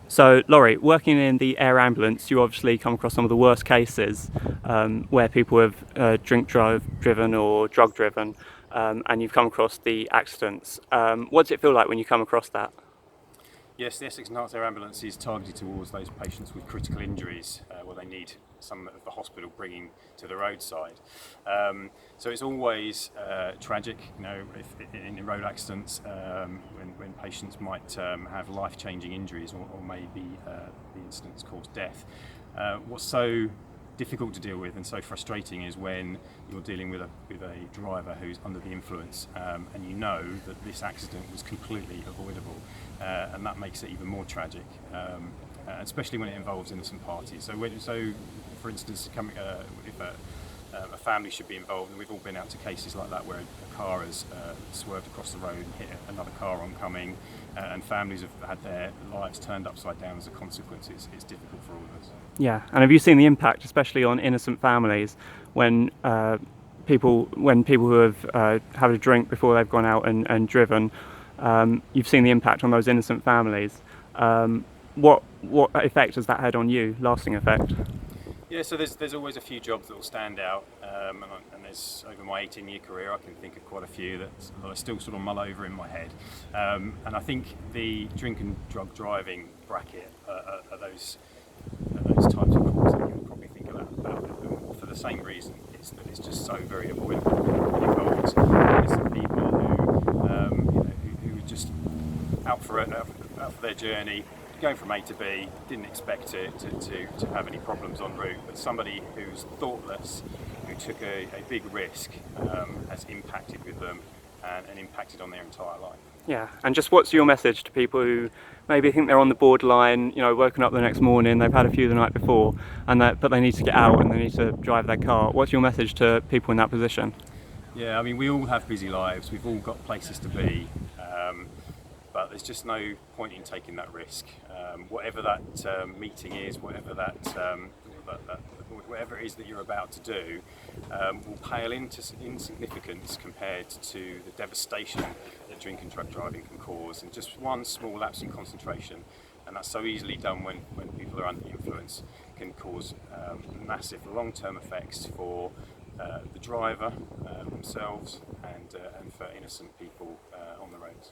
So, Laurie, working in the air ambulance, you obviously come across some of the worst cases where people have driven or drug driven, and you've come across the accidents. What does it feel like when you come across that? Yes, the Essex Air Ambulance is targeted towards those patients with critical injuries where they need some of the hospital bringing to the roadside. So it's always tragic, if in road accidents, when patients might have life-changing injuries or maybe the incidents cause death. What's so difficult to deal with and so frustrating is when you're dealing with a driver who's under the influence, and you know that this accident was completely avoidable, and that makes it even more tragic, especially when it involves innocent parties. So for instance, if a family should be involved, and we've all been out to cases like that where a car has swerved across the road and hit another car oncoming, and families have had their lives turned upside down as a consequence. It's difficult for all of us. Yeah, and have you seen the impact, especially on innocent families, when people who have had a drink before they've gone out and driven? You've seen the impact on those innocent families. What effect has that had on you? Lasting effect? Yeah, so there's always a few jobs that will stand out, and there's over my 18-year career I can think of quite a few that I still sort of mull over in my head, and I think the drink and drug driving bracket are those types of calls that you would probably think about for the same reason. It's that it's just so very avoidable. It involves innocent people who are just out for their journey, going from A to B, didn't expect to have any problems en route, but somebody who's thoughtless, who took a big risk, has impacted with them and impacted on their entire life. Yeah, and just what's your message to people who maybe think they're on the borderline, woken up the next morning, they've had a few the night before, but they need to get out and they need to drive their car. What's your message to people in that position? Yeah, I mean, we all have busy lives, we've all got places to be, but there's just no point in taking that risk. Whatever that meeting is, whatever it is that you're about to do, will pale into insignificance compared to the devastation that drink and drug driving can cause. And just one small lapse in concentration, and that's so easily done when people are under influence, can cause massive long-term effects for the driver themselves and for innocent people on the roads.